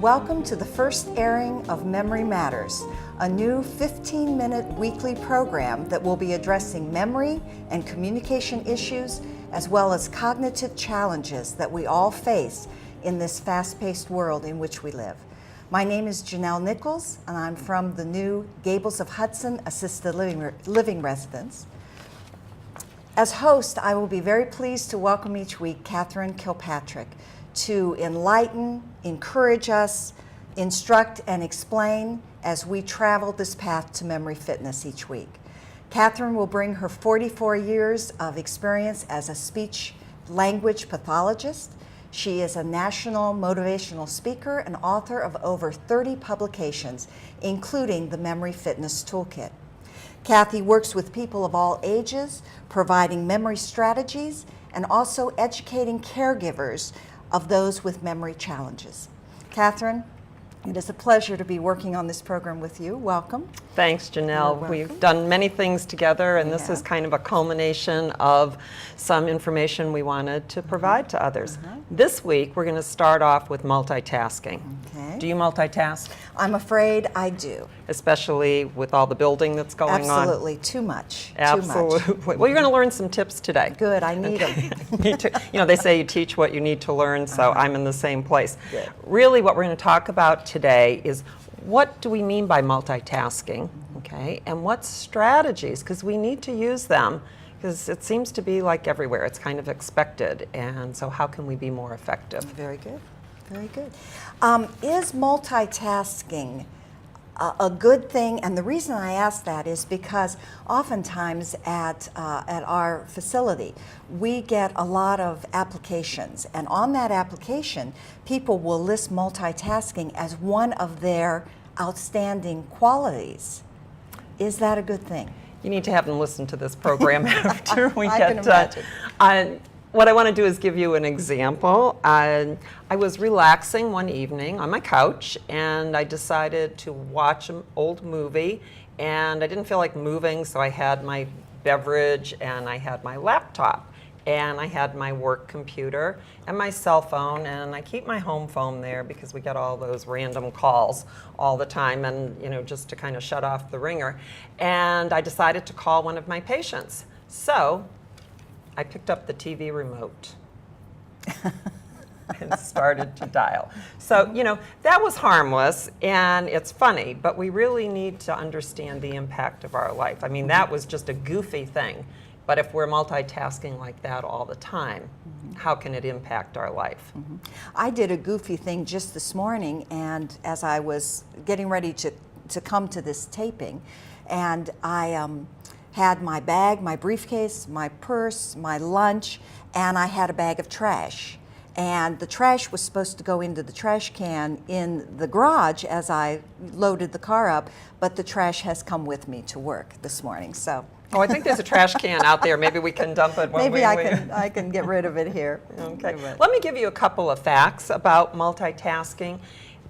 Welcome to the first airing of Memory Matters, a new 15-minute weekly program that will be addressing memory and communication issues as well as cognitive challenges that we all face in this fast-paced world in which we live. My name is Janelle Nichols, and I'm from the new Gables of Hudson Assisted Living Residence. As host, I will be very pleased to welcome each week Catherine Kilpatrick to enlighten, encourage us, instruct, and explain as we travel this path to memory fitness each week. Catherine will bring her 44 years of experience as a speech language pathologist. She is a national motivational speaker and author of over 30 publications, including the Memory Fitness Toolkit. Kathy works with people of all ages, providing memory strategies and also educating caregivers of those with memory challenges. Catherine, it is a pleasure to be working on this program with you. Welcome. Thanks, Janelle. We've done many things together, and this is kind of a culmination of some information we wanted to provide to others. This week, we're going to start off with multitasking. Okay. Do you multitask? I'm afraid I do. Especially with all the building that's going on? Absolutely. Too much. Absolutely. Too much. Well, you're going to learn some tips today. Good. I need them. Me too. You know, they say you teach what you need to learn, so I'm in the same place. Good. Really, what we're going to talk about today is what do we mean by multitasking, okay, and what strategies, because we need to use them, because it seems to be like everywhere. It's kind of expected, and so how can we be more effective? Very good. Very good. Is multitasking a good thing? And the reason I ask that is because oftentimes at our facility, we get a lot of applications. And on that application, people will list multitasking as one of their outstanding qualities. Is that a good thing? You need to have them listen to this program after we I get done. What I want to do is give you an example. I was relaxing one evening on my couch, and I decided to watch an old movie, and I didn't feel like moving, so I had my beverage, and I had my laptop, and I had my work computer and my cell phone, and I keep my home phone there because we get all those random calls all the time, and you know, just to kind of shut off the ringer. And I decided to call one of my patients. So I picked up the TV remote and started to dial. So, you know, that was harmless and it's funny, but we really need to understand the impact of our life. I mean, that was just a goofy thing, but if we're multitasking like that all the time, how can it impact our life? I did a goofy thing just this morning, and as I was getting ready to come to this taping, and I had my bag, my briefcase, my purse, my lunch, and I had a bag of trash. And the trash was supposed to go into the trash can in the garage as I loaded the car up, but the trash has come with me to work this morning, so. Oh, I think there's a trash can out there. Maybe we can dump it when Maybe I can get rid of it here. Okay. Let me give you a couple of facts about multitasking.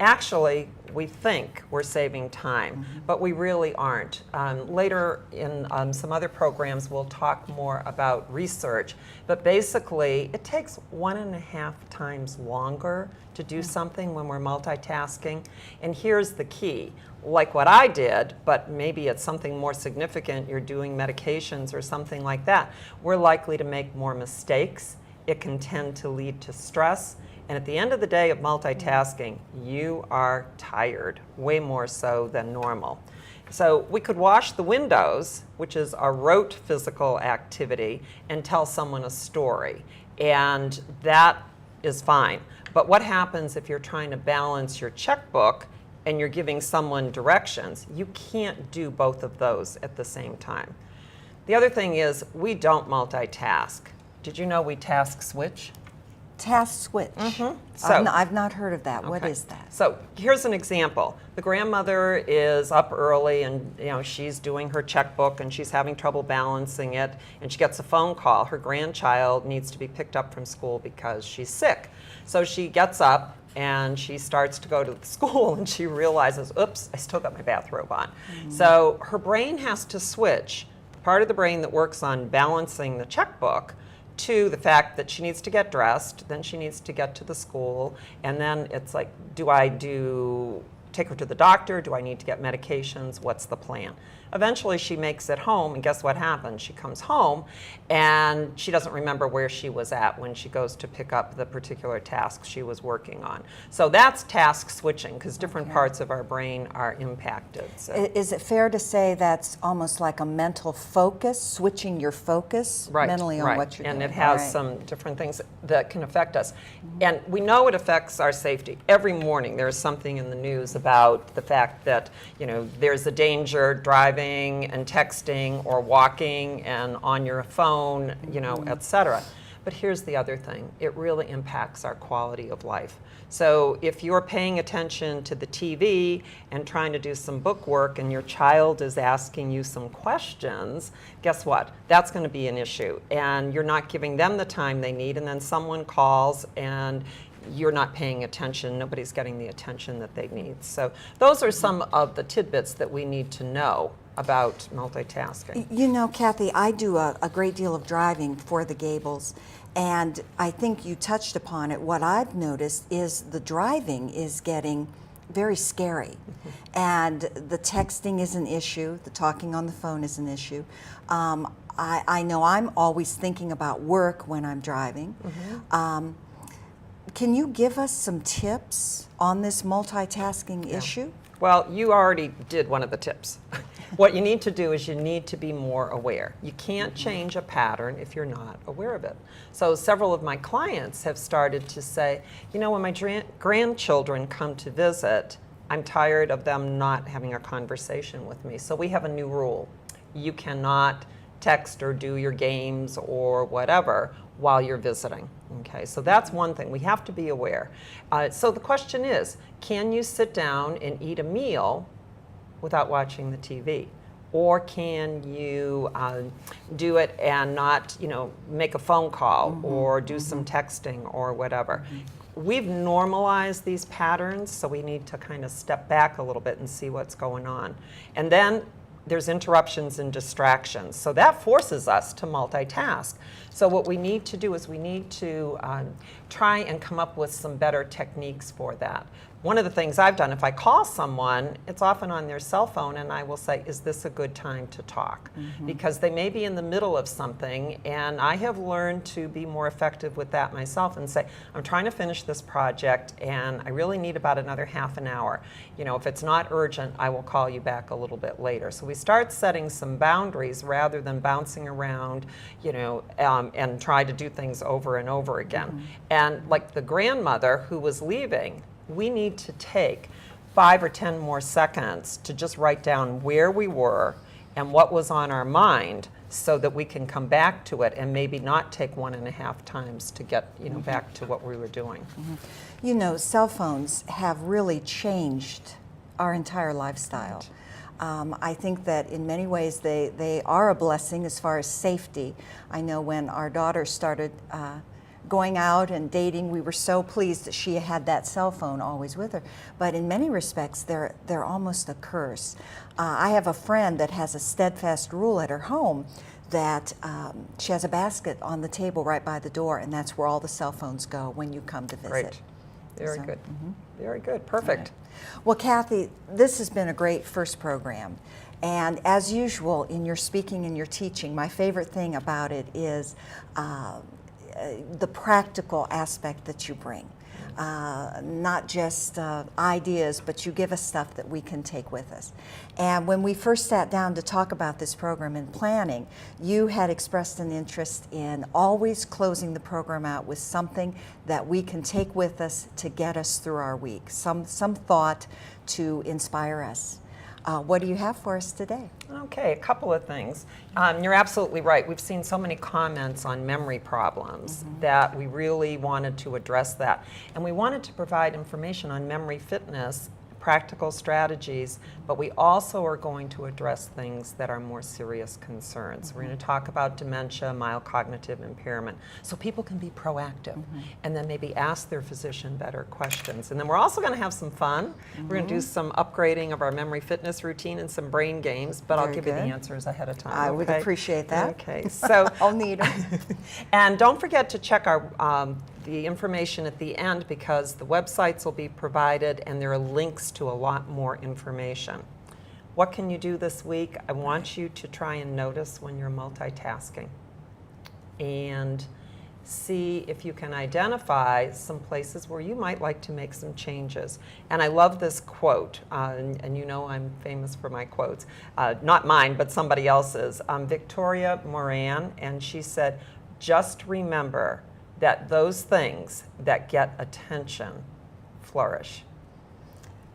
Actually, we think we're saving time, but we really aren't. Later in some other programs, we'll talk more about research, but basically it takes 1.5 times longer to do something when we're multitasking. And here's the key. Like what I did, but maybe it's something more significant, you're doing medications or something like that, we're likely to make more mistakes. It can tend to lead to stress. And at the end of the day of multitasking, you are tired, way more so than normal. So we could wash the windows, which is a rote physical activity, and tell someone a story. And that is fine. But what happens if you're trying to balance your checkbook and you're giving someone directions? You can't do both of those at the same time. The other thing is we don't multitask. Did you know we task switch? Task switch. So, I've not heard of that. Okay. What is that? So here's an example. The grandmother is up early and she's doing her checkbook and she's having trouble balancing it, and she gets a phone call. Her grandchild needs to be picked up from school because she's sick. So she gets up and she starts to go to the school and she realizes, oops, I still got my bathrobe on. So her brain has to switch, part of the brain that works on balancing the checkbook, to the fact that she needs to get dressed, then she needs to get to the school, and then it's like, take her to the doctor? Do I need to get medications? What's the plan? Eventually she makes it home, and guess what happens? She comes home and she doesn't remember where she was at when she goes to pick up the particular task she was working on. So that's task switching, because different parts of our brain are impacted. So. Is it fair to say that's almost like a mental focus, switching your focus mentally on what you're doing? And it has some different things that can affect us. And we know it affects our safety. Every morning there's something in the news about the fact that, there's a danger driving and texting or walking and on your phone, et cetera. But here's the other thing. It really impacts our quality of life. So if you're paying attention to the TV and trying to do some book work and your child is asking you some questions, guess what? That's going to be an issue. And you're not giving them the time they need, and then someone calls and you're not paying attention. Nobody's getting the attention that they need. So those are some of the tidbits that we need to know about multitasking. Kathy, I do a great deal of driving for the Gables, and I think you touched upon it. What I've noticed is the driving is getting very scary, and the texting is an issue, the talking on the phone is an issue. I know I'm always thinking about work when I'm driving. Can you give us some tips on this multitasking issue? Well, you already did one of the tips. What you need to do is you need to be more aware. You can't change a pattern if you're not aware of it. So several of my clients have started to say, when my grandchildren come to visit, I'm tired of them not having a conversation with me. So we have a new rule. You cannot text or do your games or whatever while you're visiting. Okay, so that's one thing. We have to be aware. So the question is, can you sit down and eat a meal without watching the TV? Or can you do it and not, make a phone call or do some texting or whatever? We've normalized these patterns, so we need to kind of step back a little bit and see what's going on. And then there's interruptions and distractions. So that forces us to multitask. So what we need to do is we need to try and come up with some better techniques for that. One of the things I've done, if I call someone, it's often on their cell phone, and I will say, is this a good time to talk? Because they may be in the middle of something, and I have learned to be more effective with that myself and say, I'm trying to finish this project, and I really need about another half an hour. If it's not urgent, I will call you back a little bit later. So we start setting some boundaries rather than bouncing around, and try to do things over and over again. And like the grandmother who was leaving, we need to take 5 or 10 more seconds to just write down where we were and what was on our mind so that we can come back to it and maybe not take 1.5 times to get back to what we were doing. Cell phones have really changed our entire lifestyle. I think that in many ways they are a blessing as far as safety. I know when our daughter started going out and dating, we were so pleased that she had that cell phone always with her. But in many respects, they're almost a curse. I have a friend that has a steadfast rule at her home that she has a basket on the table right by the door, and that's where all the cell phones go when you come to visit. Great. Very good. Very good. Perfect. Right. Well, Kathy, this has been a great first program. And as usual, in your speaking and your teaching, my favorite thing about it is the practical aspect that you bring. Not just ideas, but you give us stuff that we can take with us. And when we first sat down to talk about this program and planning, you had expressed an interest in always closing the program out with something that we can take with us to get us through our week, some thought to inspire us. What do you have for us today? Okay, a couple of things. You're absolutely right. We've seen so many comments on memory problems that we really wanted to address that. And we wanted to provide information on memory fitness practical strategies, but we also are going to address things that are more serious concerns. We're going to talk about dementia, mild cognitive impairment, so people can be proactive and then maybe ask their physician better questions. And then we're also going to have some fun. We're going to do some upgrading of our memory fitness routine and some brain games, but I'll Very give you the good. answers ahead of time. I would okay? appreciate that. Okay, so I'll need them. and don't forget to check our the information at the end, because the websites will be provided and there are links to a lot more information. What can you do this week? I want you to try and notice when you're multitasking and see if you can identify some places where you might like to make some changes. And I love this quote, and you know I'm famous for my quotes, not mine, but somebody else's. Victoria Moran, and she said, just remember that those things that get attention flourish.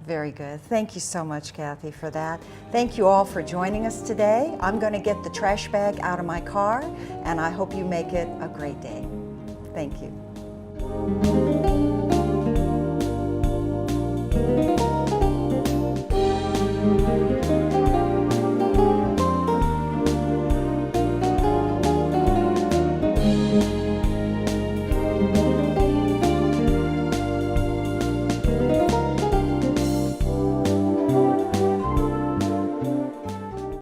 Very good. Thank you so much, Kathy, for that. Thank you all for joining us today. I'm going to get the trash bag out of my car, and I hope you make it a great day. Thank you.